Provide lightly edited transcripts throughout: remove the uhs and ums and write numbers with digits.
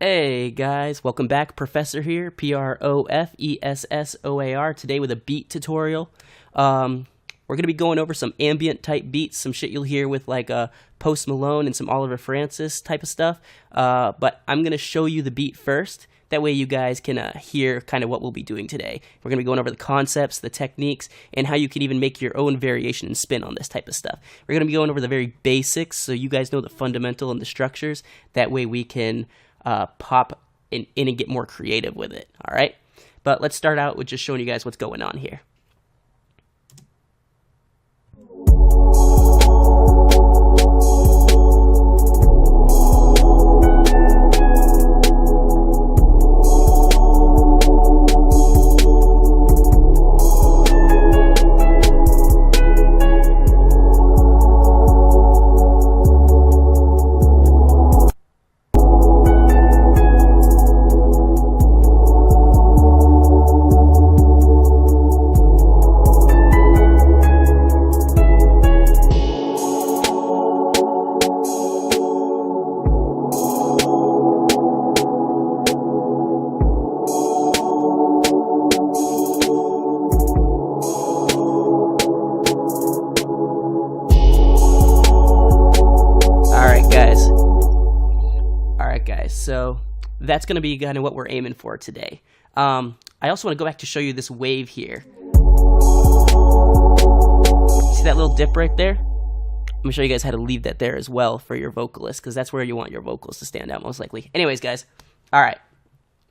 Hey guys, welcome back. Professor here, Professoar, today with a beat tutorial. We're going to be going over some ambient type beats, some shit you'll hear with like Post Malone and some Oliver Francis type of stuff. But I'm going to show you the beat first. That way you guys can hear kind of what we'll be doing today. We're going to be going over the concepts, the techniques, and how you can even make your own variation and spin on this type of stuff. We're going to be going over the very basics so you guys know the fundamental and the structures. That way we can pop in and get more creative with it. All right, but let's start out with just showing you guys what's going on here. So that's going to be kind of what we're aiming for today. I also want to go back to show you this wave here. See that little dip right there? I'm going to show you guys how to leave that there as well for your vocalist, because that's where you want your vocals to stand out most likely. Anyways, guys, all right,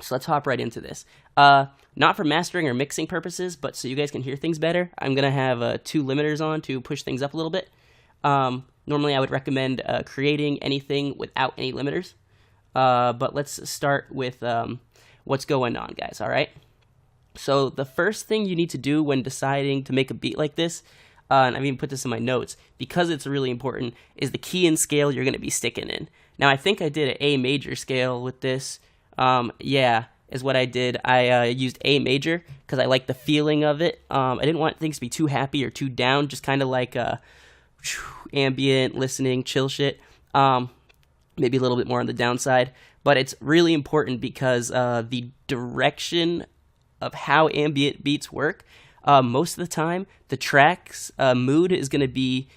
so let's hop right into this. Not for mastering or mixing purposes, but so you guys can hear things better, I'm going to have 2 limiters on to push things up a little bit. Normally I would recommend creating anything without any limiters. But let's start with what's going on, guys, all right? So the first thing you need to do when deciding to make a beat like this, and I've even put this in my notes, because it's really important, is the key and scale you're going to be sticking in. Now, I think I did an A major scale with this. Yeah, is what I did. I used A major because I like the feeling of it. I didn't want things to be too happy or too down, just kind of like ambient, listening, chill shit. Maybe a little bit more on the downside, but it's really important because the direction of how ambient beats work, most of the time, the track's mood is going to be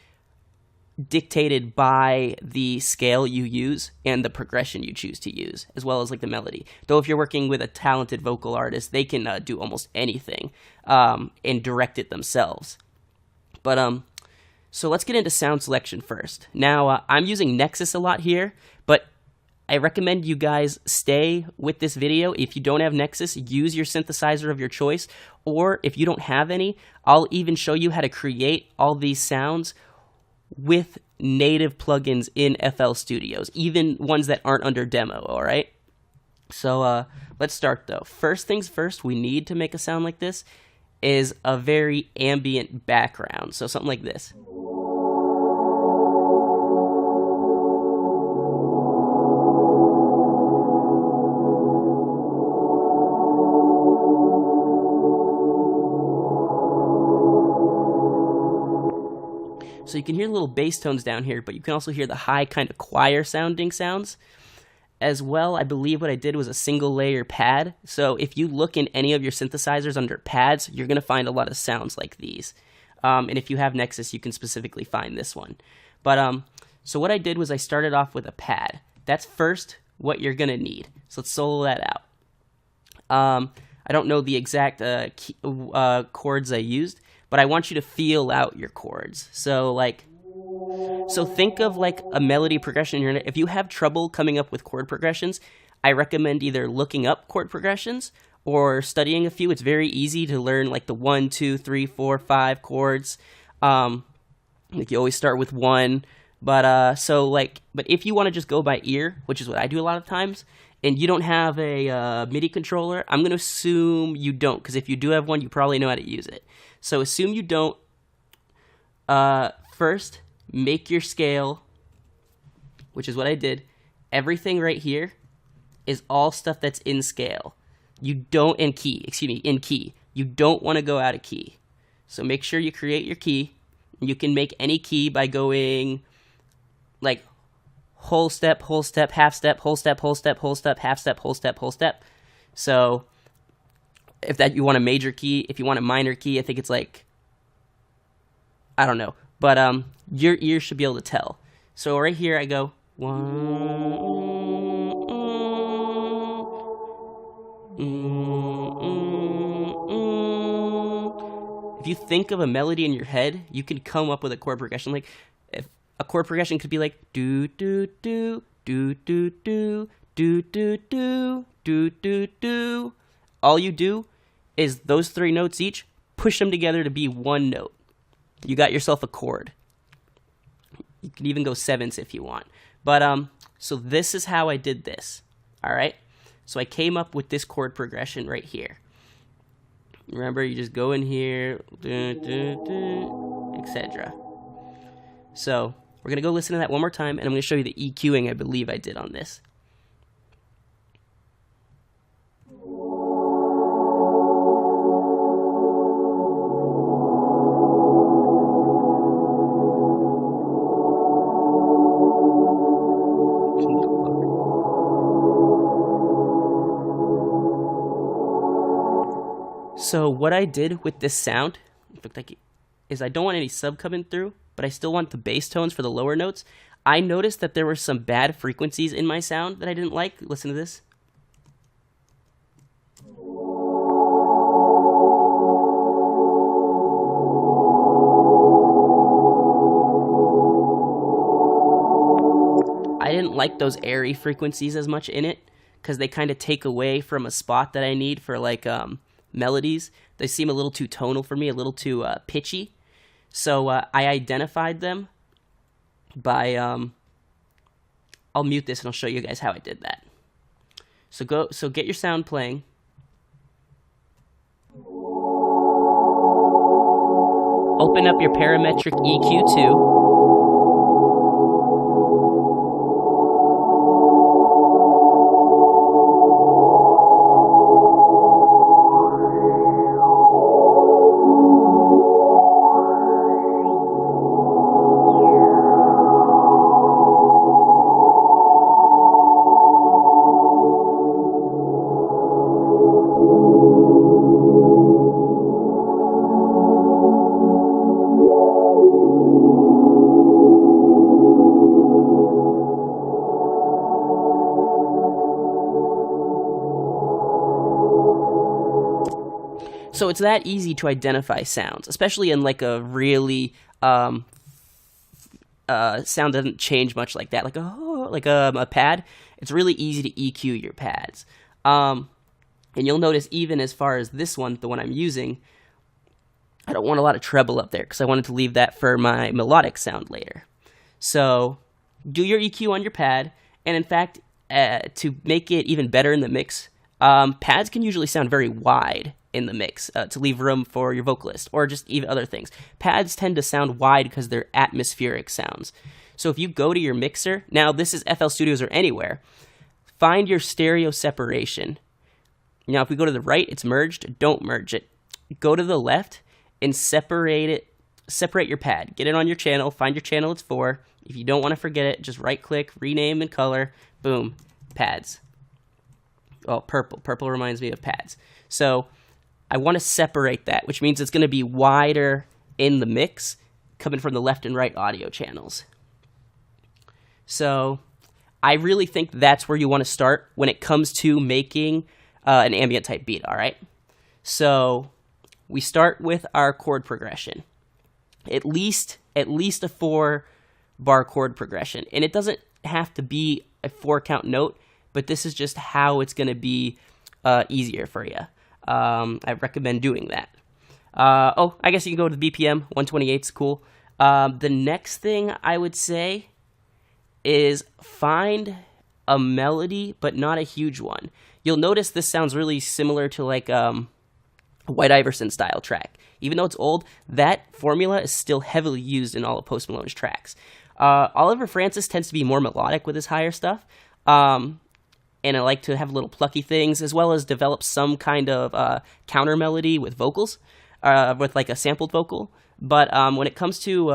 dictated by the scale you use and the progression you choose to use, as well as like the melody. Though if you're working with a talented vocal artist, they can do almost anything and direct it themselves. But so let's get into sound selection first. Now, I'm using Nexus a lot here, but I recommend you guys stay with this video. If you don't have Nexus, use your synthesizer of your choice, or if you don't have any, I'll even show you how to create all these sounds with native plugins in FL Studios, even ones that aren't under demo, all right? So let's start, though. First things first, we need to make a sound like this is a very ambient background, so something like this. So you can hear the little bass tones down here, but you can also hear the high kind of choir sounding sounds. As well, I believe what I did was a single layer pad. So if you look in any of your synthesizers under pads, you're going to find a lot of sounds like these. And if you have Nexus, you can specifically find this one. But so what I did was I started off with a pad. That's first what you're going to need. So let's solo that out. I don't know the exact chords I used, but I want you to feel out your chords. So think of like a melody progression. If you have trouble coming up with chord progressions, I recommend either looking up chord progressions or studying a few. It's very easy to learn like the 1, 2, 3, 4, 5 chords. Like you always start with 1. But if you want to just go by ear, which is what I do a lot of times, and you don't have a MIDI controller, I'm going to assume you don't, because if you do have one, you probably know how to use it. So assume you don't. First, make your scale, which is what I did. Everything right here is all stuff that's in scale. You don't, in key. You don't want to go out of key. So make sure you create your key. You can make any key by going like whole step, half step, whole step, half step, whole step, whole step. So if that you want a major key, if you want a minor key, I think it's like, I don't know, but your ear should be able to tell. So right here I go 1. If you think of a melody in your head, you can come up with a chord progression. Like, if a chord progression could be like do do do do do do do do do do do do. All you do is those 3 notes each, push them together to be one note. You got yourself a chord. You can even go 7ths if you want. But so this is how I did this. All right. So I came up with this chord progression right here. Remember, you just go in here, etc. So we're going to go listen to that one more time, and I'm going to show you the EQing I believe I did on this. So what I did with this sound is I don't want any sub coming through, but I still want the bass tones for the lower notes. I noticed that there were some bad frequencies in my sound that I didn't like. Listen to this. I didn't like those airy frequencies as much in it because they kind of take away from a spot that I need for like melodies. They seem a little too tonal for me, a little too pitchy. So I identified them by I'll mute this and I'll show you guys how I did that. So get your sound playing. Open up your parametric EQ2. So it's that easy to identify sounds, especially in like a really sound doesn't change much like that, like a pad. It's really easy to EQ your pads. And you'll notice even as far as this one, the one I'm using, I don't want a lot of treble up there because I wanted to leave that for my melodic sound later. So do your EQ on your pad, and in fact, to make it even better in the mix, pads can usually sound very wide in the mix to leave room for your vocalist or just even other things. Pads tend to sound wide because they're atmospheric sounds. So if you go to your mixer, now this is FL Studios or anywhere, find your stereo separation. Now if we go to the right, it's merged. Don't merge it. Go to the left and separate it. Separate your pad. Get it on your channel. Find your channel it's for. If you don't want to forget it, just right click, rename and color. Boom. Pads. Oh, purple. Purple reminds me of pads. So I want to separate that, which means it's going to be wider in the mix coming from the left and right audio channels. So I really think that's where you want to start when it comes to making an ambient type beat, all right? So we start with our chord progression. At least a 4-bar chord progression. And it doesn't have to be a 4-count note, but this is just how it's going to be easier for you. I recommend doing that. I guess you can go to the BPM. 128 is cool. The next thing I would say is find a melody, but not a huge one. You'll notice this sounds really similar to like a White Iverson style track. Even though it's old, that formula is still heavily used in all of Post Malone's tracks. Oliver Francis tends to be more melodic with his higher stuff. And I like to have little plucky things, as well as develop some kind of counter melody with vocals, with like a sampled vocal. But when it comes to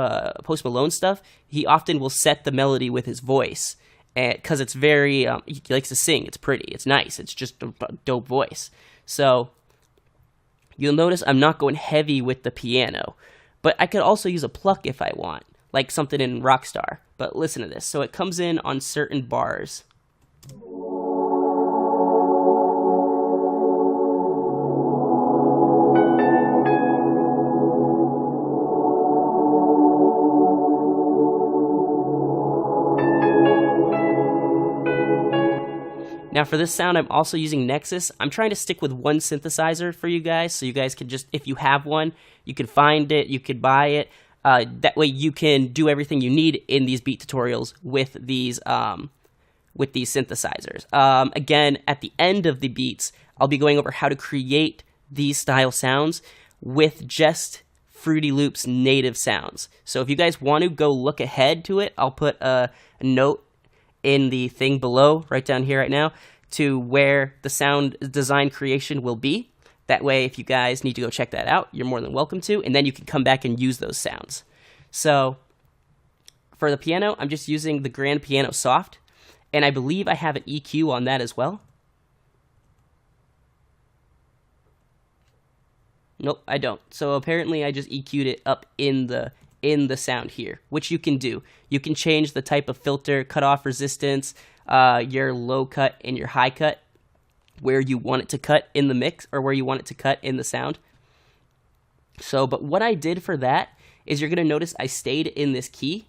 Post Malone stuff, he often will set the melody with his voice, because it's very he likes to sing. It's pretty. It's nice. It's just a dope voice. So you'll notice I'm not going heavy with the piano, but I could also use a pluck if I want, like something in Rockstar. But listen to this. So it comes in on certain bars. Now for this sound, I'm also using Nexus. I'm trying to stick with one synthesizer for you guys, so you guys could just, if you have one, you can find it, you could buy it. That way you can do everything you need in these beat tutorials with these synthesizers. Again, at the end of the beats, I'll be going over how to create these style sounds with just Fruity Loop's native sounds. So if you guys want to go look ahead to it, I'll put a note in the thing below, right down here right now, to where the sound design creation will be. That way, if you guys need to go check that out, you're more than welcome to, and then you can come back and use those sounds. So, for the piano, I'm just using the Grand Piano Soft, and I believe I have an EQ on that as well. Nope, I don't. So apparently I just EQ'd it up in the sound here, which you can do. You can change the type of filter, cutoff resistance, your low cut and your high cut, where you want it to cut in the mix or where you want it to cut in the sound. So, but what I did for that is you're going to notice I stayed in this key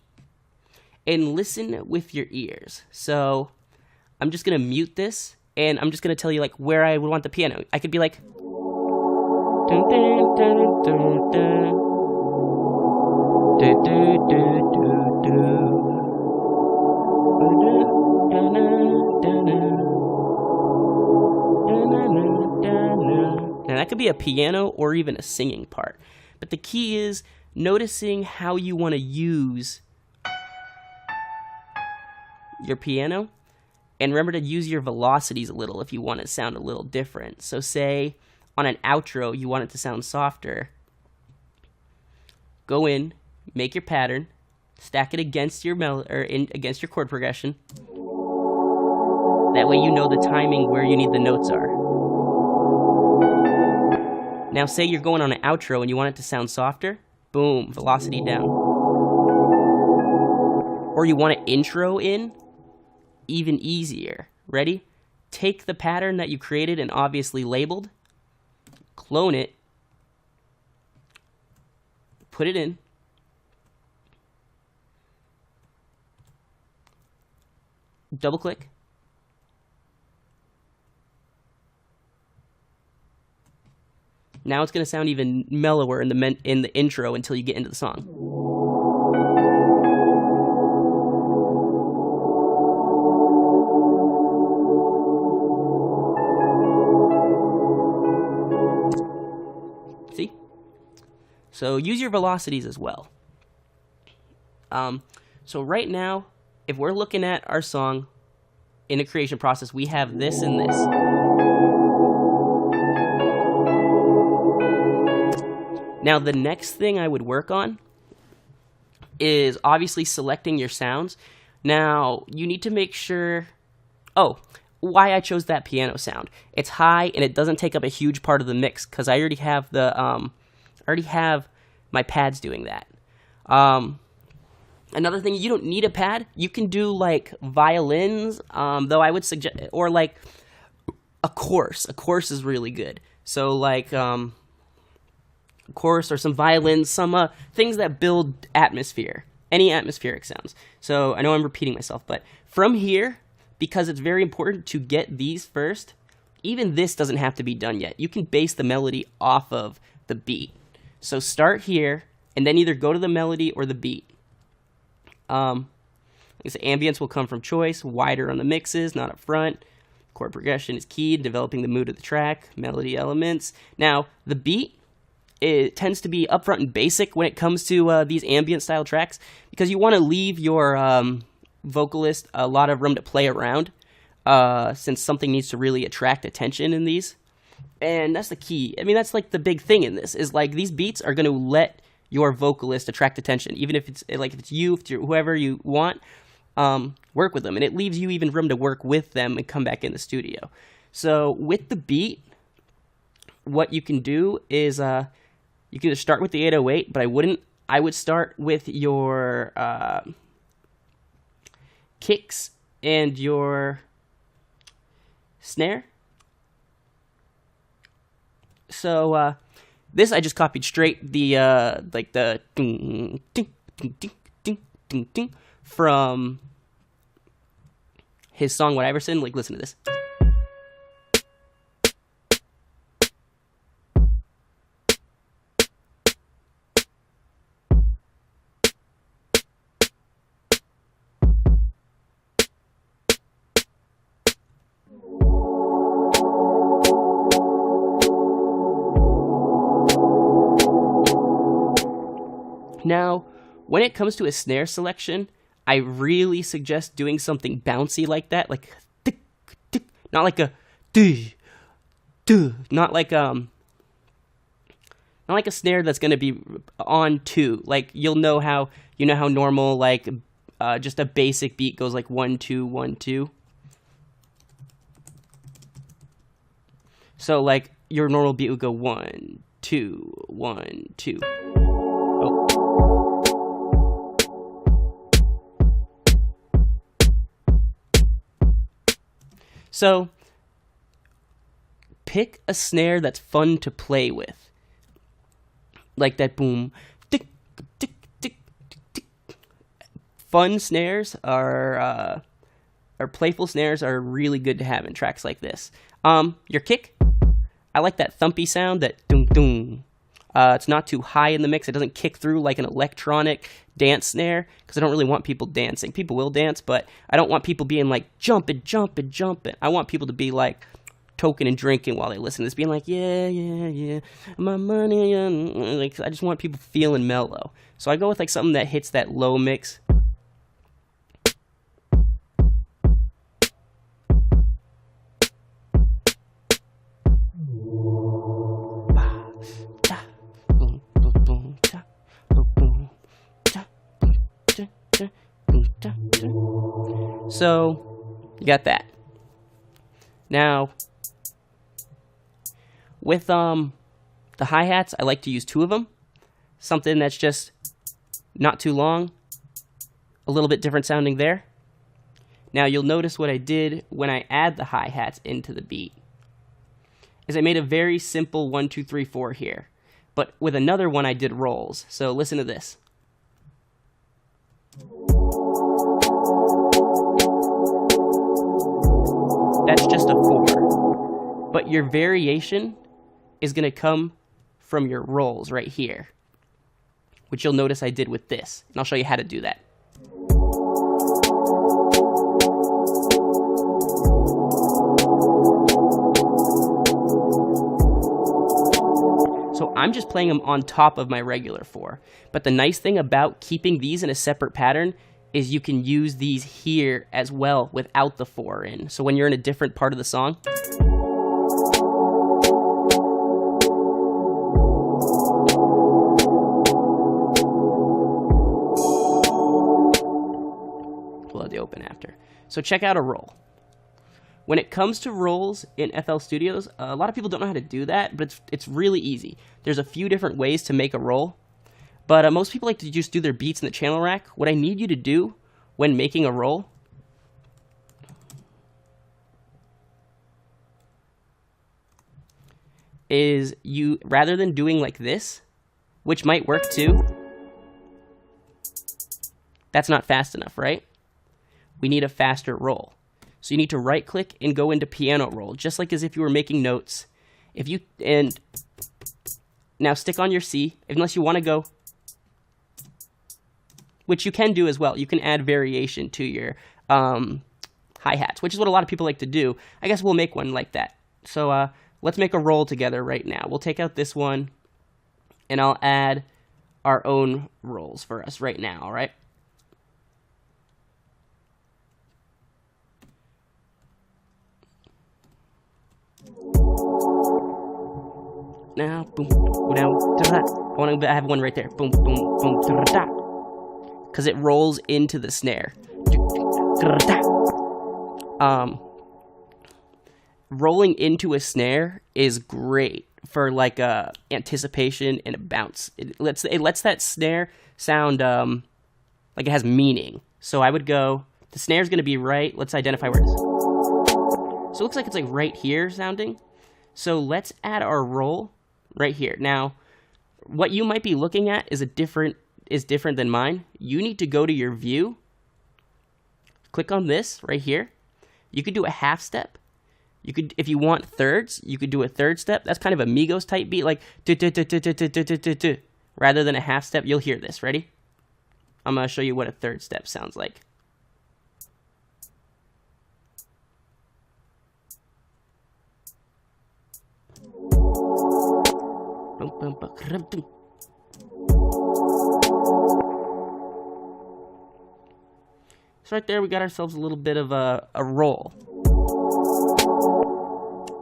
and listen with your ears. So I'm just going to mute this and I'm just going to tell you like where I would want the piano. I could be like, dun, dun, dun, dun, dun. Now that could be a piano or even a singing part. But the key is noticing how you want to use your piano. And remember to use your velocities a little if you want it to sound a little different. So say on an outro you want it to sound softer. Go in, make your pattern, stack it against your against your chord progression. That way you know the timing where you need the notes are. Now say you're going on an outro and you want it to sound softer. Boom, velocity down. Or you want an intro in, even easier. Ready? Take the pattern that you created and obviously labeled, clone it, put it in, double click, now it's going to sound even mellower in the intro until you get into the song. See? So use your velocities as well. So right now, if we're looking at our song in a creation process, we have this and this. Now the next thing I would work on is obviously selecting your sounds. Now you need to make sure, why I chose that piano sound. It's high and it doesn't take up a huge part of the mix because I already have my pads doing that. Another thing, you don't need a pad. You can do like violins, though I would suggest, or like a chorus. A chorus is really good. So like a chorus or some violins, some things that build atmosphere, any atmospheric sounds. So I know I'm repeating myself, but from here, because it's very important to get these first, even this doesn't have to be done yet. You can base the melody off of the beat. So start here, and then either go to the melody or the beat. Like I said, ambience will come from choice, wider on the mixes, not up front. Chord progression is key in developing the mood of the track, melody elements. Now, the beat, it tends to be upfront and basic when it comes to these ambient style tracks, because you want to leave your vocalist a lot of room to play around, since something needs to really attract attention in these. And that's the key. I mean, that's like the big thing in this, is like these beats are going to let your vocalist attract attention, even if it's like if it's you, if you're whoever you want. work with them, and it leaves you even room to work with them and come back in the studio. So with the beat, what you can do is you can either start with the 808, but I would start with your kicks and your snare. So this I just copied straight the like the ding, ding, ding, ding, ding, ding, ding, from his song What Iverson. Like, listen to this. Now, when it comes to a snare selection, I really suggest doing something bouncy like that, like tick, tick, not like a duh, duh, not like a snare that's gonna be on 2. Like you know how normal like just a basic beat goes like 1 2 1 2. So like your normal beat would go 1 2 1 2. Oh. So, pick a snare that's fun to play with. Like that boom, tick, tick, tick, tick, tick. Fun snares are playful snares are really good to have in tracks like this. Your kick, I like that thumpy sound, that doom doom. It's not too high in the mix. It doesn't kick through like an electronic dance snare, because I don't really want people dancing. People will dance, but I don't want people being like jumping, jumping, jumping. I want people to be like toking and drinking while they listen to this, being like, yeah, yeah, yeah, my money. Like, I just want people feeling mellow. So I go with like something that hits that low mix. So, you got that. Now, with the hi-hats, I like to use 2 of them. Something that's just not too long, a little bit different sounding there. Now, you'll notice what I did when I add the hi-hats into the beat is I made a very simple 1 2 3 4 here. But with another one, I did rolls. So listen to this. That's just a 4. But your variation is going to come from your rolls right here, which you'll notice I did with this. And I'll show you how to do that. So I'm just playing them on top of my regular 4. But the nice thing about keeping these in a separate pattern is you can use these here as well without the 4 in. So when you're in a different part of the song, we'll have the open after. So check out a roll. When it comes to rolls in FL Studios, a lot of people don't know how to do that, but it's really easy. There's a few different ways to make a roll. But most people like to just do their beats in the channel rack. What I need you to do when making a roll is you, rather than doing like this, which might work too, that's not fast enough, right? We need a faster roll. So you need to right click and go into piano roll, just like as if you were making notes. And now stick on your C, unless you want to go, which you can do as well. You can add variation to your hi-hats, which is what a lot of people like to do. I guess we'll make one like that. So let's make a roll together right now. We'll take out this one, and I'll add our own rolls for us right now, all right? Now, boom, now, I want to have one right there. Boom, boom, boom, because it rolls into the snare. rolling into a snare is great for like a anticipation and a bounce. It lets that snare sound like it has meaning. So I would go, the snare's going to be right. Let's identify where it is. So it looks like it's like right here sounding. So let's add our roll right here. Now, what you might be looking at is different than mine. You need to go to your view. Click on this right here. You could do a half step. You could, if you want thirds, you could do a third step. That's kind of a Migos type beat, like rather than a half step. You'll hear this. Ready? I'm gonna show you what a third step sounds like. So right there, we got ourselves a little bit of a roll.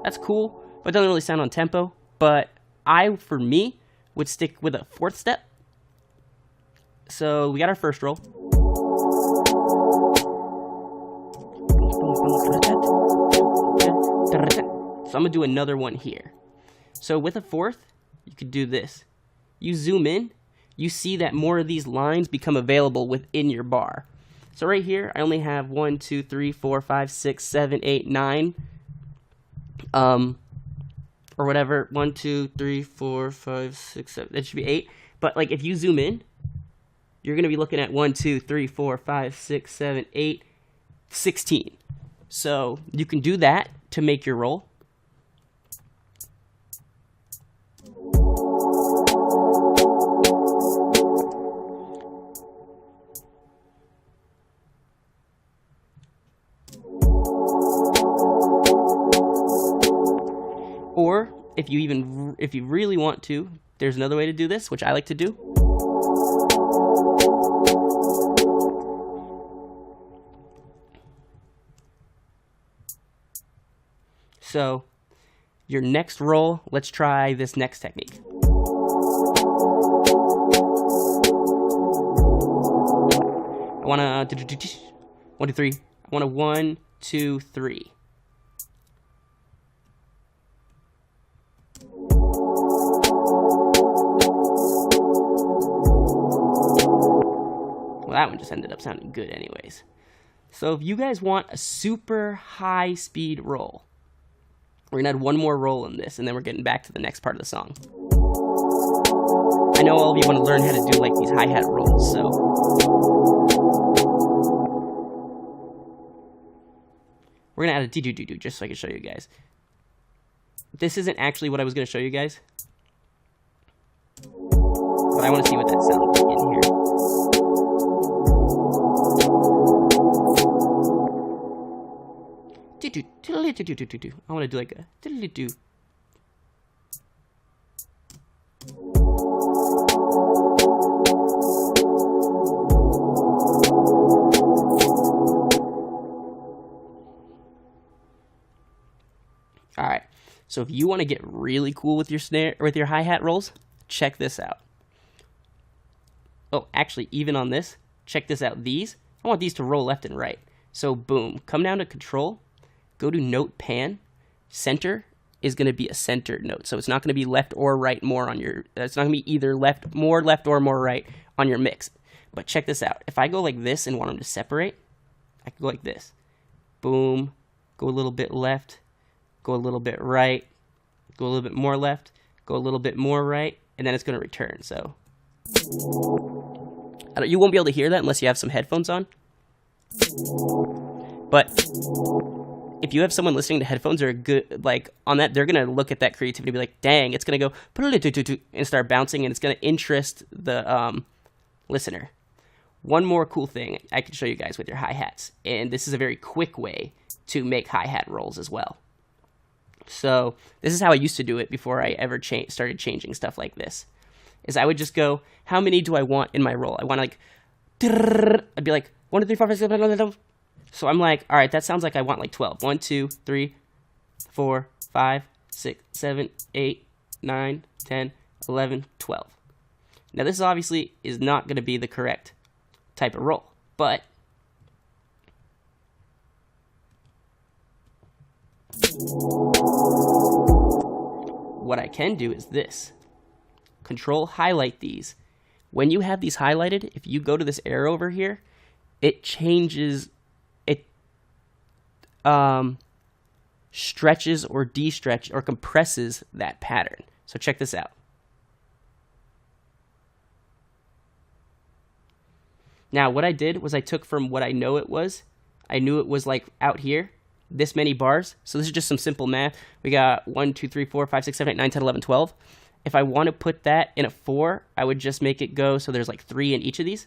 That's cool, but it doesn't really sound on tempo. But for me, would stick with a fourth step. So we got our first roll. So I'm gonna do another one here. So with a fourth, you could do this. You zoom in, you see that more of these lines become available within your bar. So right here, I only have 1, 2, 3, 4, 5, 6, 7, 8, 9. Or whatever. 1, 2, 3, 4, 5, 6, 7. That should be 8. But like if you zoom in, you're gonna be looking at 1, 2, 3, 4, 5, 6, 7, 8, 16. So you can do that to make your roll. Or if you really want to, there's another way to do this, which I like to do. So your next roll, let's try this next technique. I want to 1, 2, 3. I want a 1, 2, 3. Well, that one just ended up sounding good anyways. So if you guys want a super high speed roll, we're gonna add one more roll in this, and then we're getting back to the next part of the song. I know all of you want to learn how to do like these hi-hat rolls, so we're gonna add a do just so I can show you guys. This isn't actually what I was gonna show you guys, but I want to see what that sounds like in here. I want to do like a do. All right. So if you want to get really cool with your snare or with your hi-hat rolls, check this out. Oh, actually, even on this, check this out. These, I want these to roll left and right. So boom, come down to control. Go to note pan. Center is going to be a centered note. So it's not going to be left or right more on your, it's not going to be either left or more right on your mix. But check this out. If I go like this and want them to separate, I can go like this. Boom, go a little bit left, go a little bit right, go a little bit more left, go a little bit more right, and then it's going to return. So you won't be able to hear that unless you have some headphones on. But if you have someone listening to headphones or good like on that, they're gonna look at that creativity and be like, "Dang, it's gonna go and start bouncing, and it's gonna interest the listener." One more cool thing I can show you guys with your hi-hats, and this is a very quick way to make hi-hat rolls as well. So this is how I used to do it before I ever started changing stuff like this. Is I would just go, how many do I want in my roll? I want like, I'd be like 1, 2, 3, 4, 5, 6, 7. So I'm like, all right, that sounds like I want like 12. 1, 2, 3, 4, 5, 6, 7, 8, 9, 10, 11, 12. Now this obviously is not going to be the correct type of roll, but What I can do is this. Control highlight these. When you have these highlighted, if you go to this arrow over here, it changes, it stretches or de-stretch or compresses that pattern. So check this out. Now what I did was I took from what I know it was. I knew it was like out here, this many bars. So this is just some simple math. We got 1, 2, 3, 4, 5, 6, 7, 8, 9, 10, 11, 12. If I want to put that in a 4, I would just make it go so there's like 3 in each of these.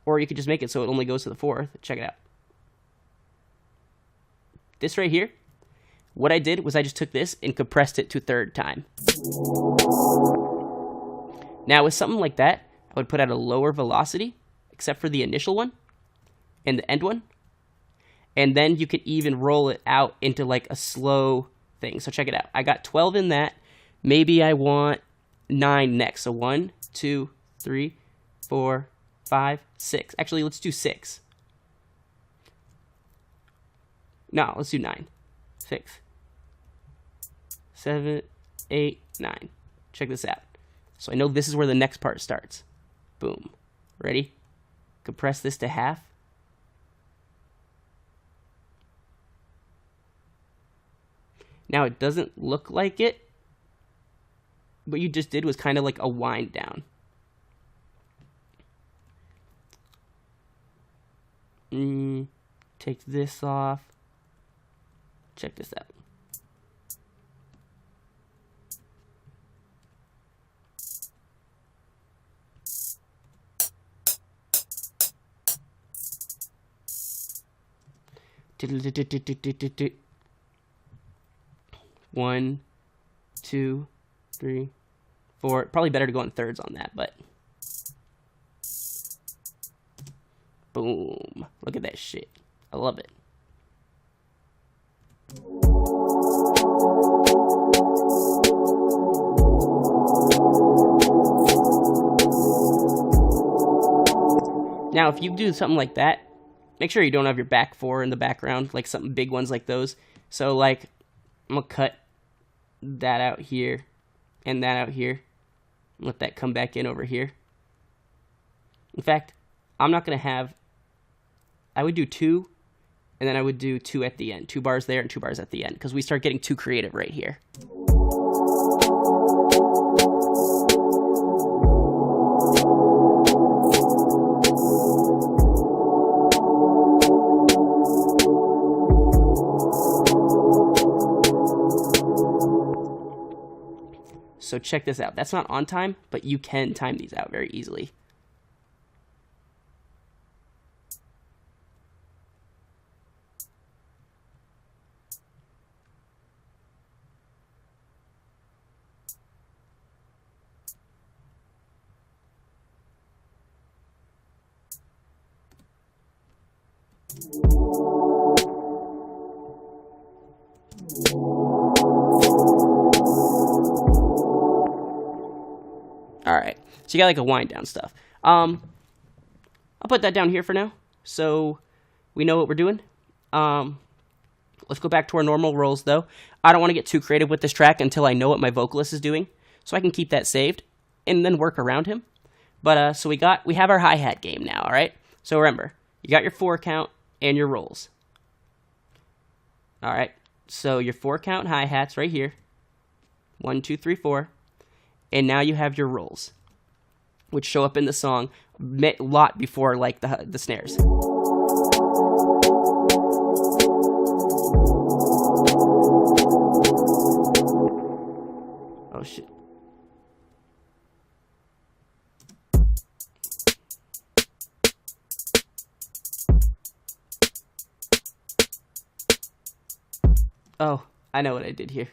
Or you could just make it so it only goes to the 4th. Check it out. This right here, what I did was I just took this and compressed it to 3rd time. Now with something like that, I would put at a lower velocity, except for the initial one and the end one. And then you could even roll it out into like a slow thing. So check it out. I got 12 in that. Maybe I want 9 next. So 1, 2, 3, 4, 5, 6. Actually, let's do 6. No, let's do 9. 6, 7, 8, 9. Check this out. So I know this is where the next part starts. Boom. Ready? Compress this to half. Now it doesn't look like it. What you just did was kind of like a wind down. Take this off. Check this out. One, 2, 3, 4. Probably better to go in thirds on that, but boom. Look at that shit. I love it. Now, if you do something like that, make sure you don't have your back 4 in the background, like something big ones like those. So, like, I'm going to cut that out here and that out here. Let that come back in over here. In fact, I'm not going to have... I would do 2, and then I would do 2 at the end. 2 bars there and 2 bars at the end, because we start getting too creative right here. So check this out. That's not on time, but you can time these out very easily. Alright, so you got like a wind down stuff. I'll put that down here for now, so we know what we're doing. Let's go back to our normal rolls though. I don't want to get too creative with this track until I know what my vocalist is doing, so I can keep that saved and then work around him. But so we have our hi-hat game now, alright? So remember, you got your 4 count and your rolls. Alright, so your 4 count hi-hats right here. 1, 2, 3, 4. And now you have your rolls, which show up in the song a lot before like the snares. Oh shit. Oh, I know what I did here.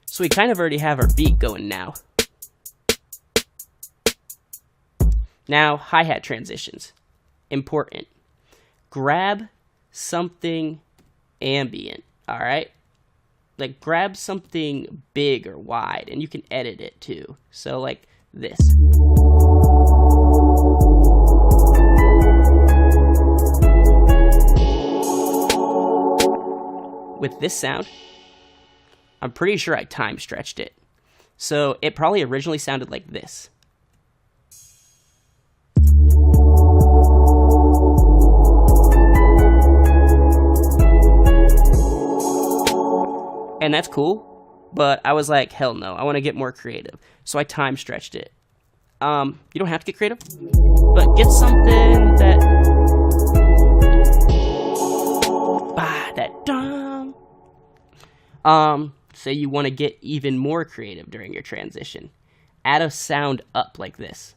So we kind of already have our beat going now. Now, hi-hat transitions. Important. Grab something ambient. All right. Like, grab something big or wide, and you can edit it too. So, like this. With this sound, I'm pretty sure I time stretched it. So, it probably originally sounded like this. And that's cool, but I was like, hell no, I want to get more creative. So I time stretched it. You don't have to get creative, but get something that, say you want to get even more creative during your transition. Add a sound up like this.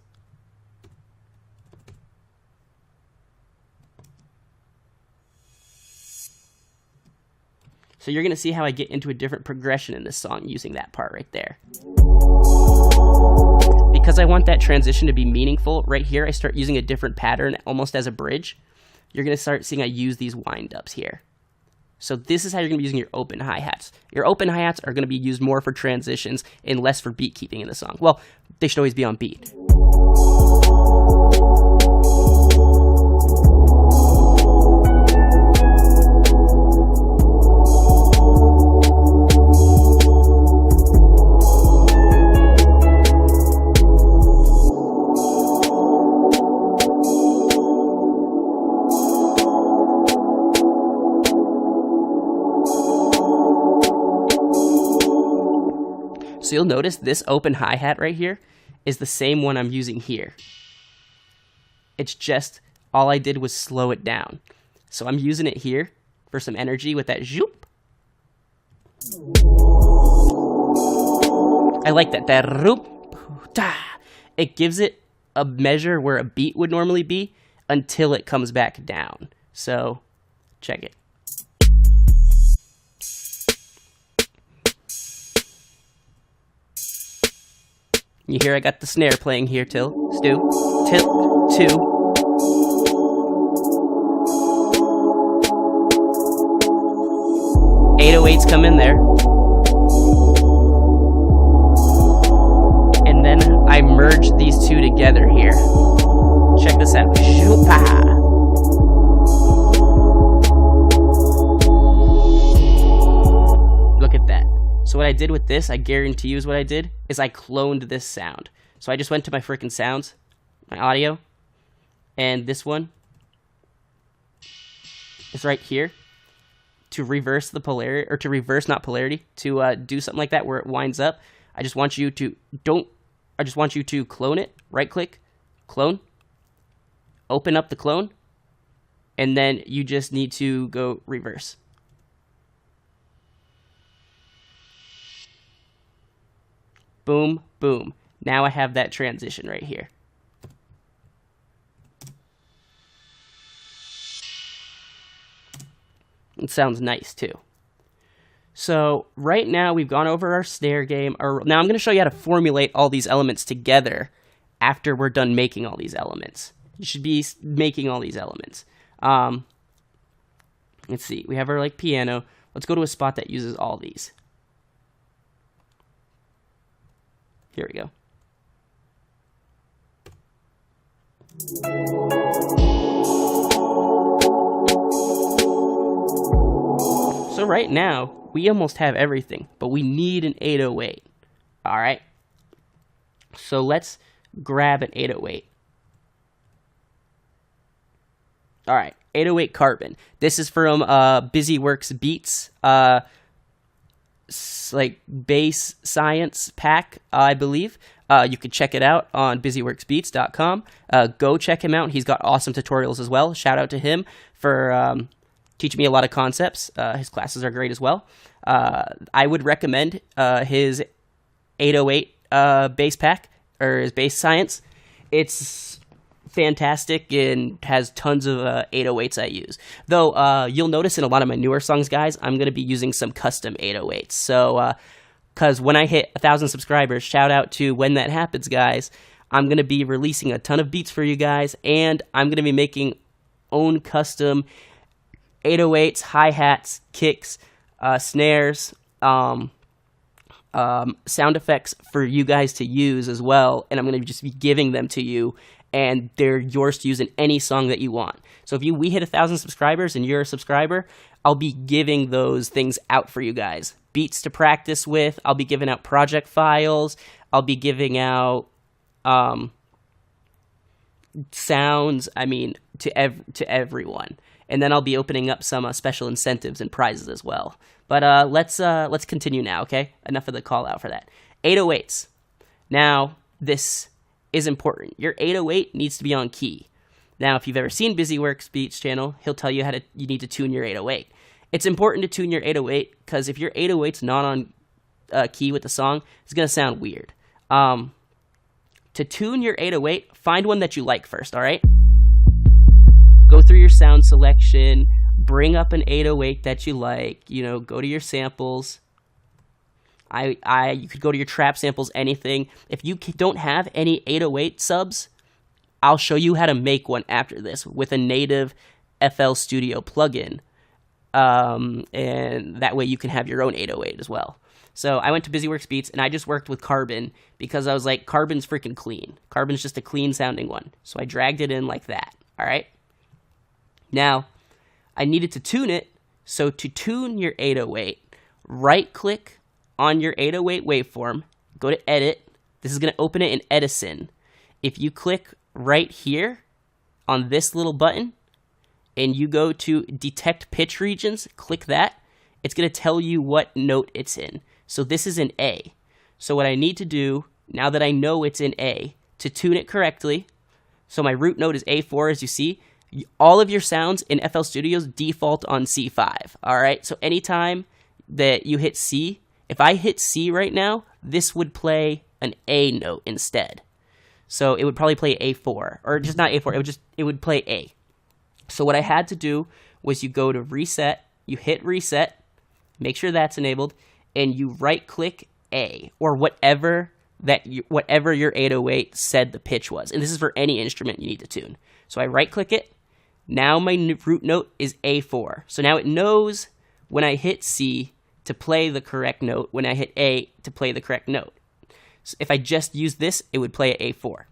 So you're going to see how I get into a different progression in this song using that part right there. Because I want that transition to be meaningful, right here I start using a different pattern almost as a bridge. You're going to start seeing I use these wind-ups here. So this is how you're going to be using your open hi-hats. Your open hi-hats are going to be used more for transitions and less for beat keeping in the song. Well, they should always be on beat. So you'll notice this open hi-hat right here is the same one I'm using here. It's just, all I did was slow it down. So I'm using it here for some energy with that zoop. I like that. It gives it a measure where a beat would normally be until it comes back down. So check it. You hear I got the snare playing here, tilt, 2. 808s come in there. And then I merge these two together here. Check this out. Look at that. So what I did with this, I guarantee you is what I did, is I cloned this sound. So I just went to my freaking sounds, my audio, and this one is right here to reverse the polarity, or to reverse, not polarity, to do something like that where it winds up. I just want you to clone it, right click, clone, open up the clone, and then you just need to go reverse. Boom, boom. Now I have that transition right here. It sounds nice too. So right now we've gone over our snare game. Now I'm going to show you how to formulate all these elements together after we're done making all these elements. You should be making all these elements. Let's see. We have our piano. Let's go to a spot that uses all these. Here we go. So right now, we almost have everything, but we need an 808. All right. So let's grab an 808. All right, 808 Carbon. This is from BusyWorks Beats. Bass Science pack, I believe. You could check it out on busyworksbeats.com. Go check him out. He's got awesome tutorials as well. Shout out to him for teaching me a lot of concepts. His classes are great as well. I would recommend his 808 bass pack, or his Bass Science. It's fantastic and has tons of 808s I use. Though you'll notice in a lot of my newer songs, guys, I'm going to be using some custom 808s. So, because when I hit 1,000 subscribers, shout out to when that happens, guys, I'm going to be releasing a ton of beats for you guys, and I'm going to be making own custom 808s, hi-hats, kicks, snares, sound effects for you guys to use as well, and I'm going to just be giving them to you, and they're yours to use in any song that you want. So if we hit 1,000 subscribers and you're a subscriber, I'll be giving those things out for you guys. Beats to practice with, I'll be giving out project files, I'll be giving out sounds, to everyone. And then I'll be opening up some special incentives and prizes as well. But let's continue now, okay? Enough of the call out for that. 808s. Now, this is important. Your 808 needs to be on key. Now, if you've ever seen BusyWorks Beats channel, he'll tell you you need to tune your 808. It's important to tune your 808 because if your 808's not on key with the song, it's going to sound weird. To tune your 808, find one that you like first, all right? Go through your sound selection, bring up an 808 that you like, go to your samples. You could go to your trap samples, anything. If you don't have any 808 subs, I'll show you how to make one after this with a native FL Studio plugin. And that way you can have your own 808 as well. So I went to BusyWorks Beats and I just worked with Carbon because I was like, Carbon's freaking clean. Carbon's just a clean sounding one. So I dragged it in like that. All right. Now I needed to tune it. So to tune your 808, right click on your 808 waveform, go to edit. This is going to open it in Edison. If you click right here on this little button and you go to detect pitch regions, click that. It's going to tell you what note it's in. So this is an A. So what I need to do, now that I know it's in A, to tune it correctly, so my root note is A4, as you see, all of your sounds in FL Studios default on C5, all right? So anytime that you hit C, if I hit C right now, this would play an A note instead. So it would probably play A4, or just not A4, it would play A. So what I had to do was you go to reset, you hit reset, make sure that's enabled, and you right-click A, or whatever your 808 said the pitch was. And this is for any instrument you need to tune. So I right-click it. Now my root note is A4. So now it knows when I hit C to play the correct note, when I hit A to play the correct note. So if I just use this, it would play at A4.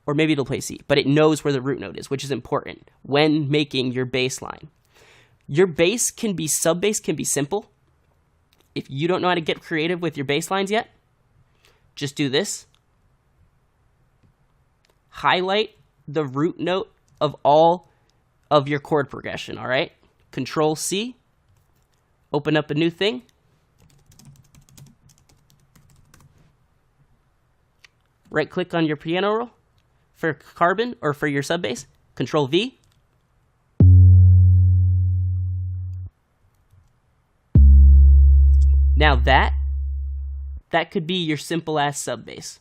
Or maybe it'll play C. But it knows where the root note is, which is important when making your bass line. Your bass can be, sub-bass can be simple. If you don't know how to get creative with your bass lines yet, just do this. Highlight the root note of all of your chord progression, all right? Control C. Open up a new thing. Right-click on your piano roll for Carbon or for your sub-bass. Control V. Now that could be your simple-ass sub-bass.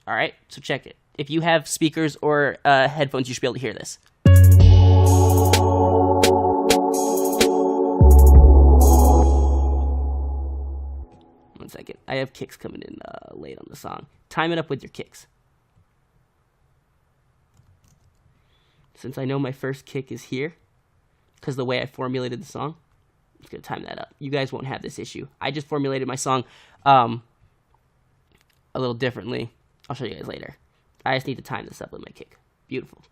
All right, so check it. If you have speakers or headphones, you should be able to hear this. One second. I have kicks coming in late on the song. Time it up with your kicks. Since I know my first kick is here, because the way I formulated the song, I'm just going to time that up. You guys won't have this issue. I just formulated my song a little differently. I'll show you guys later. I just need to time this up with my kick. Beautiful.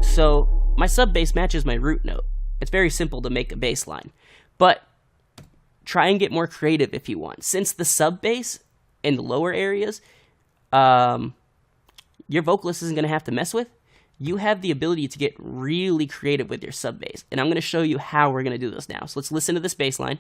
So my sub bass matches my root note. It's very simple to make a bass line, but try and get more creative if you want. Since the sub bass in the lower areas, your vocalist isn't going to have to mess with, you have the ability to get really creative with your sub bass. And I'm going to show you how we're going to do this now. So let's listen to this bass line.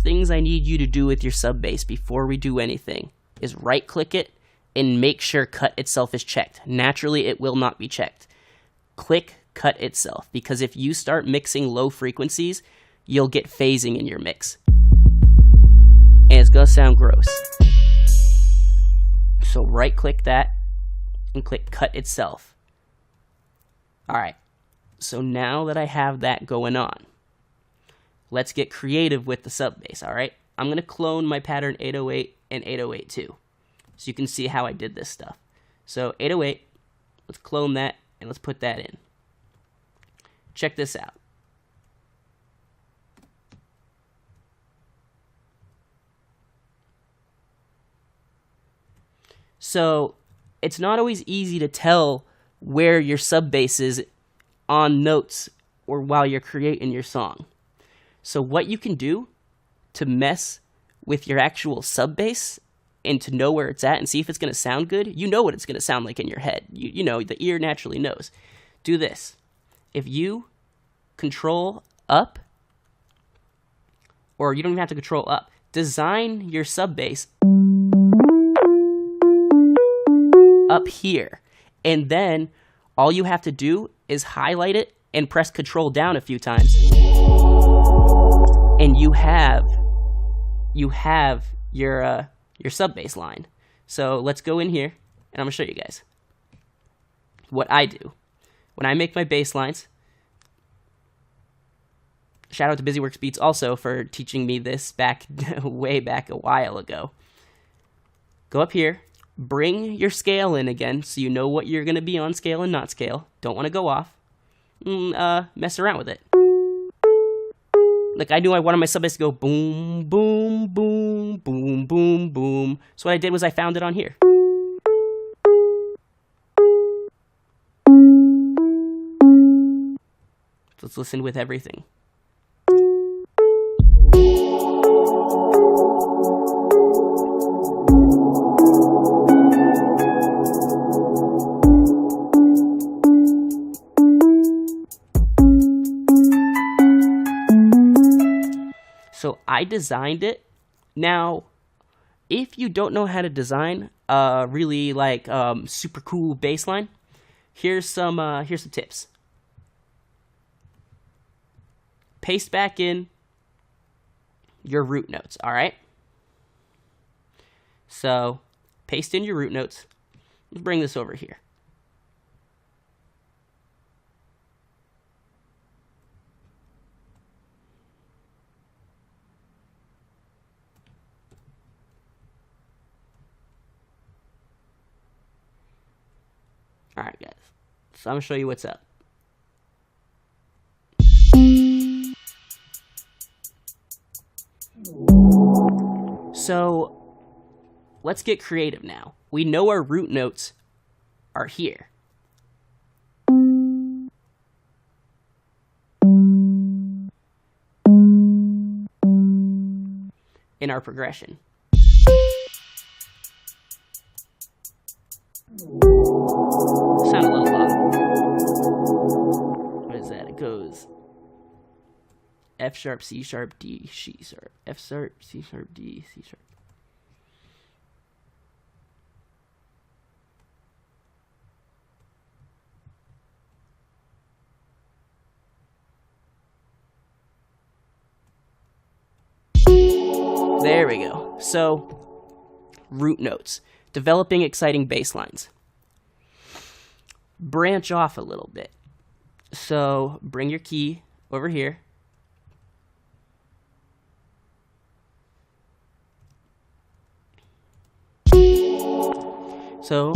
things I need you to do with your sub bass before we do anything is right click it and make sure cut itself is checked. Naturally, it will not be checked. Click cut itself, because if you start mixing low frequencies, you'll get phasing in your mix. And it's gonna sound gross. So right click that and click cut itself. Alright, so now that I have that going on, let's get creative with the sub bass, alright? I'm gonna clone my pattern 808 and 808 too, so you can see how I did this stuff. So 808, let's clone that and let's put that in. Check this out. So it's not always easy to tell where your sub bass is on notes or while you're creating your song. So what you can do to mess with your actual sub bass and to know where it's at and see if it's going to sound good, you know what it's going to sound like in your head. You know, the ear naturally knows. Do this. If you control up, or you don't even have to control up, design your sub bass up here, and then all you have to do is highlight it and press control down a few times, and you have your sub bass line. So let's go in here and I'm gonna show you guys what I do when I make my bass lines. Shout out to BusyWorks Beats also for teaching me this back way back a while ago. Go up here, bring your scale in again so you know what you're going to be on scale and not scale. Don't want to go off. Mess around with it. Like I knew I wanted my sub bass to go boom, boom, boom, boom, boom, boom. So what I did was I found it on here. Let's listen with everything. So I designed it. Now, if you don't know how to design a really like super cool bass line, here's some tips. Paste back in your root notes, all right? So paste in your root notes. Let's bring this over here. All right, guys. So I'm going to show you what's up. So let's get creative now. We know our root notes are here. In our progression. Sound a little low. What is that? It goes F sharp, C sharp, D, C sharp, F sharp, C sharp, D, C sharp. There we go. So, root notes. Developing exciting bass lines. Branch off a little bit. So, bring your key over here. So,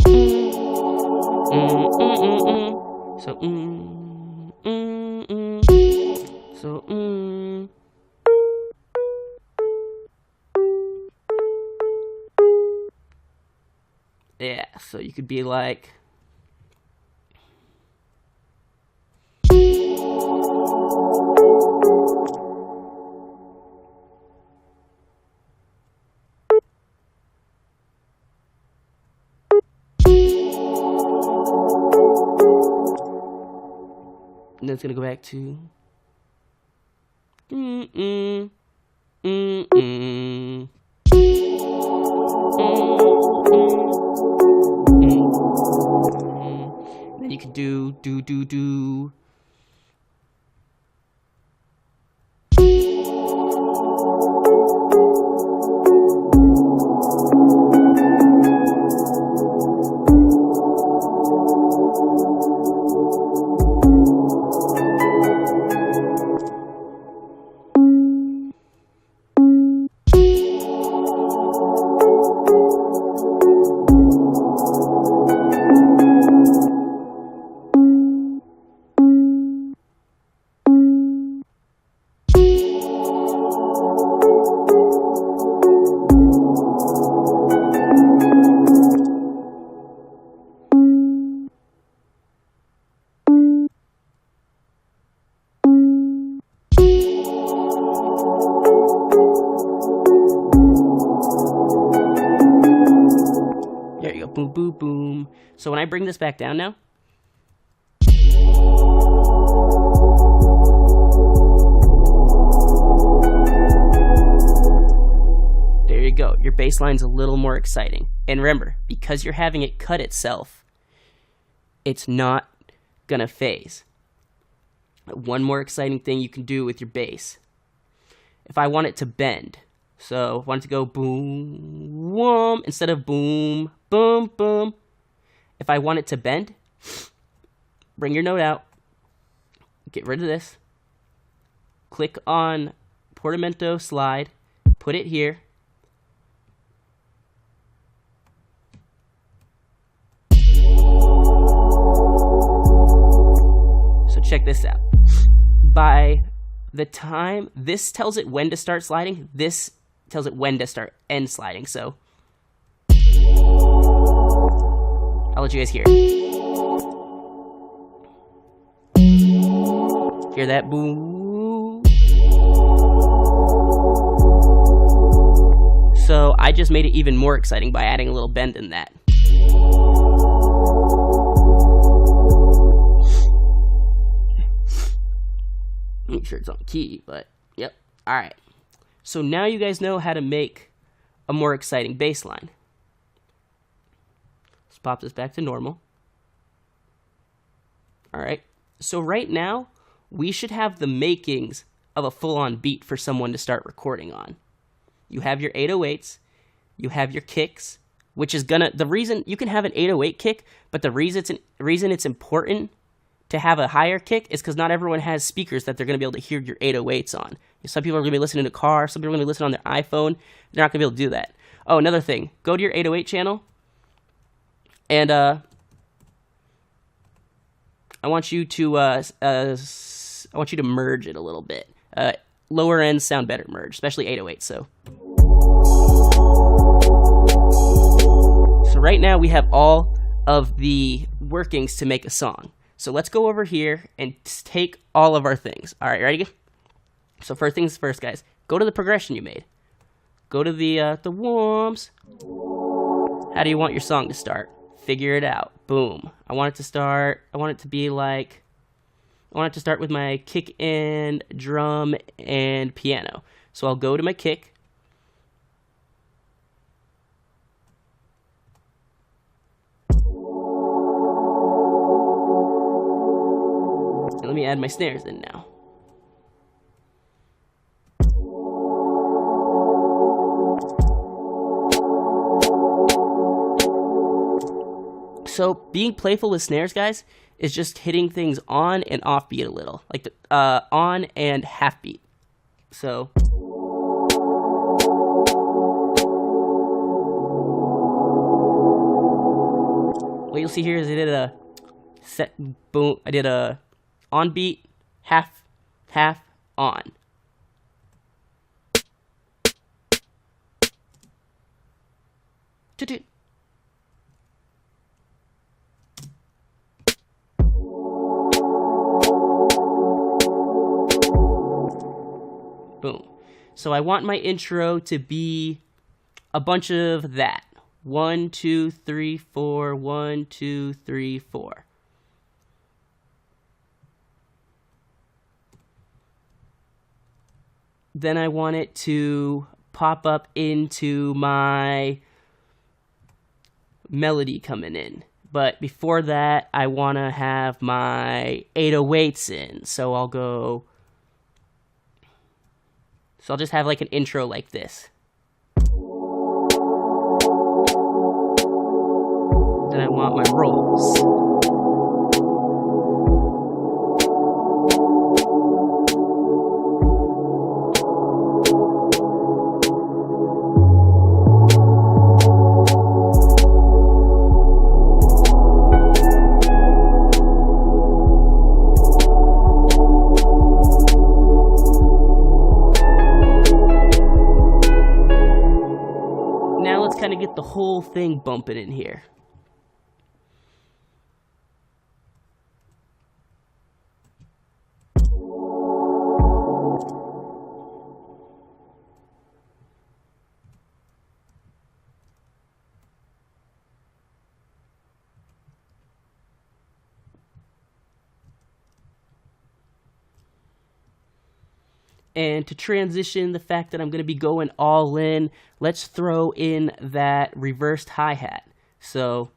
yeah, so you could be like, and then it's gonna go back to Mm, mm. Then you can do. There you go. Boom, boom, boom. So when I bring this back down now, there you go. Your bass line's a little more exciting. And remember, because you're having it cut itself, it's not gonna phase. One more exciting thing you can do with your bass. If I want it to bend, so I want it to go boom, whoom, instead of boom, boom, boom. If I want it to bend, bring your note out, get rid of this, click on portamento slide, put it here. So check this out. By the time this tells it when to start sliding, this tells it when to start end sliding. So I'll let you guys hear it. Hear that boom? So I just made it even more exciting by adding a little bend in that. Make sure it's on key, but yep. All right. So now you guys know how to make a more exciting bass line. Let's pop this back to normal. All right. So right now, we should have the makings of a full-on beat for someone to start recording on. You have your 808s, you have your kicks, which is the reason you can have an 808 kick, but the reason it's important to have a higher kick is because not everyone has speakers that they're going to be able to hear your 808s on. Some people are going to be listening to a car, some people are going to be listening on their iPhone. They're not going to be able to do that. Oh, another thing. Go to your 808 channel, and I want you to merge it a little bit. Lower ends sound better merged, especially 808. So right now we have all of the workings to make a song. So let's go over here and take all of our things. All right, ready? So first things first, guys. Go to the progression you made. Go to the warms. How do you want your song to start? Figure it out. Boom. I want it to start with my kick and drum and piano. So I'll go to my kick. And let me add my snares in now. So being playful with snares, guys, is just hitting things on and off beat a little, like the on and half beat. So what you'll see here is I did a set boom. I did a on beat, half on. Boom. So I want my intro to be a bunch of that. 1, 2, 3, 4, 1, 2, 3, 4. then I want it to pop up into my melody coming in. But before that, I want to have my 808s in. So I'll just have like an intro like this. Then I want my rolls. Kind of get the whole thing bumping in here. And to transition the fact that I'm going to be going all in, let's throw in that reversed hi-hat. So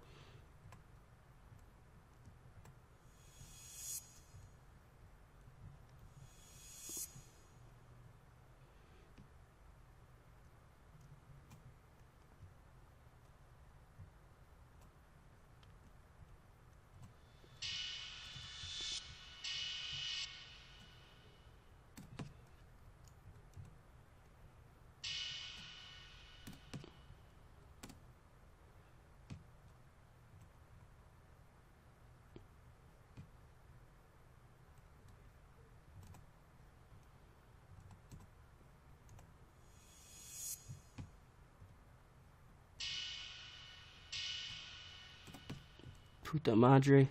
puta madre.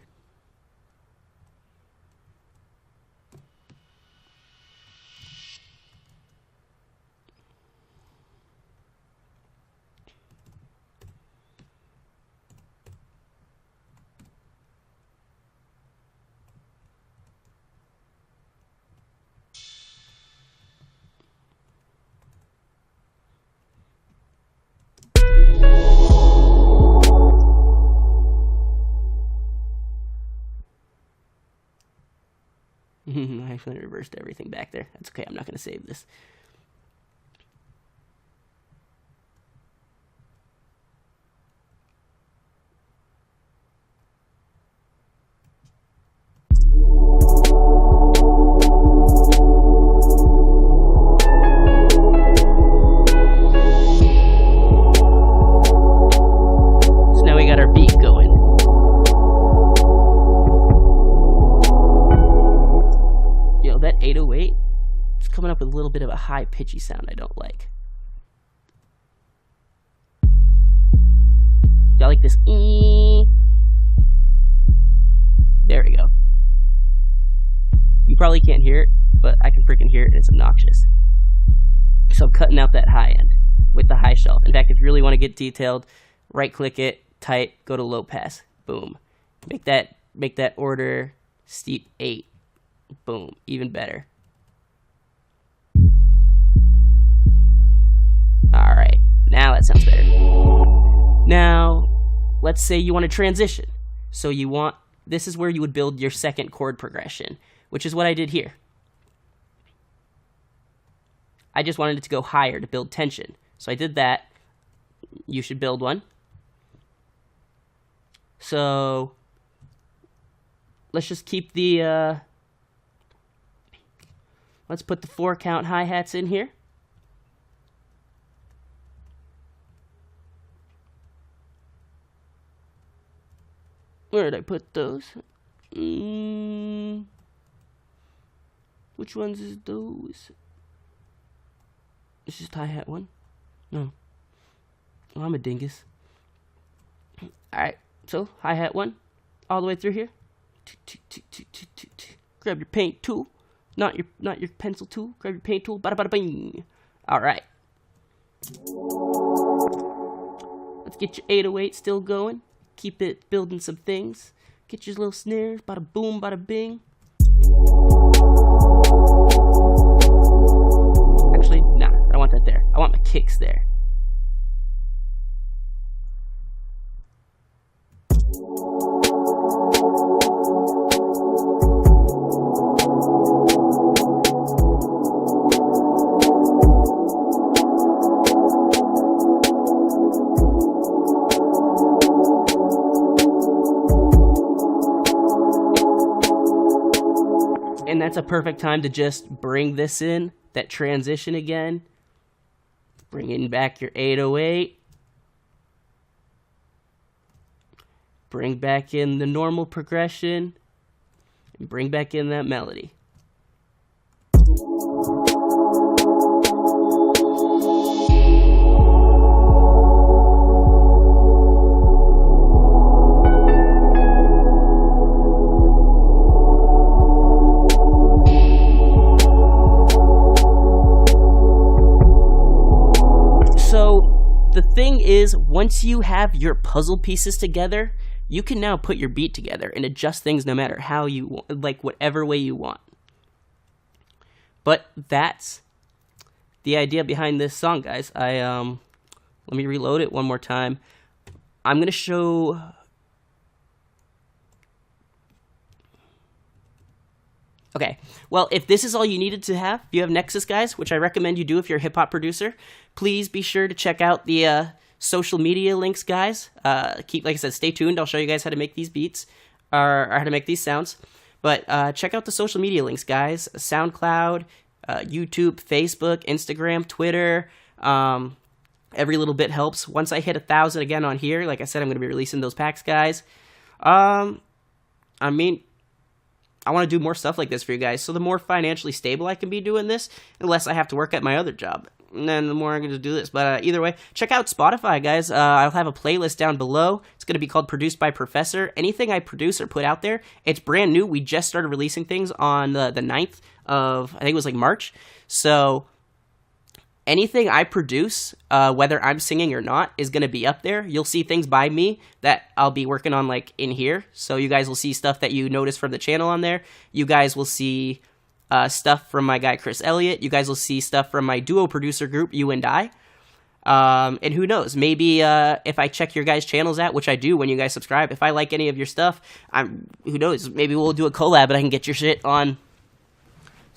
I actually reversed everything back there. That's okay. I'm not going to save this. So now we got our beat going. That 808 is coming up with a little bit of a high pitchy sound I don't like. I like this. There we go. You probably can't hear it, but I can freaking hear it and it's obnoxious. So I'm cutting out that high end with the high shelf. In fact, if you really want to get detailed, right click it, tight, go to low pass. Boom. Make that order steep 8. Boom, even better. All right, now that sounds better. Now, let's say you want to transition. So this is where you would build your second chord progression, which is what I did here. I just wanted it to go higher to build tension. So I did that. You should build one. So let's just keep the let's put the 4 count hi-hats in here. Where did I put those? Which ones is those? It's just hi-hat one? No. Oh, I'm a dingus. Alright, so hi-hat one. All the way through here. Grab your paint tool. Not your pencil tool. Grab your paint tool. Bada bada bing. Alright. Let's get your 808 still going. Keep it building some things. Get your little snares. Bada boom, bada bing. want that there. I want my kicks there. And that's a perfect time to just bring this in, that transition again. Bring in back your 808. Bring back in the normal progression. And bring back in that melody. The thing is, once you have your puzzle pieces together, you can now put your beat together and adjust things no matter how you want, like whatever way you want. But that's the idea behind this song, guys. Let me reload it one more time. I'm gonna show. Okay, well, if this is all you needed to have, if you have Nexus, guys, which I recommend you do if you're a hip-hop producer, please be sure to check out the social media links, guys. Like I said, stay tuned. I'll show you guys how to make these beats, or how to make these sounds. But check out the social media links, guys. SoundCloud, YouTube, Facebook, Instagram, Twitter. Every little bit helps. Once I hit 1,000 again on here, like I said, I'm going to be releasing those packs, guys. I mean, I want to do more stuff like this for you guys. So the more financially stable I can be doing this, the less I have to work at my other job. And then the more I'm going to do this. But either way, check out Spotify, guys. I'll have a playlist down below. It's going to be called Produced by Professoar. Anything I produce or put out there, it's brand new. We just started releasing things on the 9th of, I think it was like March. So anything I produce, whether I'm singing or not, is going to be up there. You'll see things by me that I'll be working on, like, in here. So you guys will see stuff that you notice from the channel on there. You guys will see stuff from my guy Chris Elliott. You guys will see stuff from my duo producer group, You and I. And who knows, maybe if I check your guys' channels out, which I do when you guys subscribe, if I like any of your stuff, who knows, maybe we'll do a collab and I can get your shit on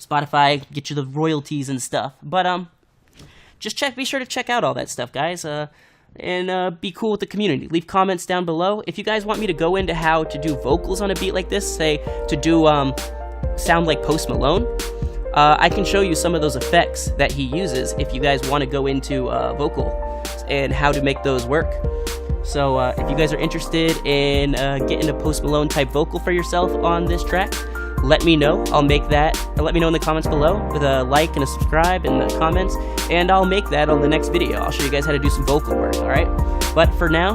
Spotify, get you the royalties and stuff. But just be sure to check out all that stuff, guys, and be cool with the community. Leave comments down below. If you guys want me to go into how to do vocals on a beat like this, say to do sound like Post Malone, I can show you some of those effects that he uses if you guys want to go into vocal and how to make those work. So if you guys are interested in getting a Post Malone type vocal for yourself on this track, let me know. I'll make that. Let me know in the comments below with a like and a subscribe in the comments, and I'll make that on the next video. I'll show you guys how to do some vocal work, alright? But for now,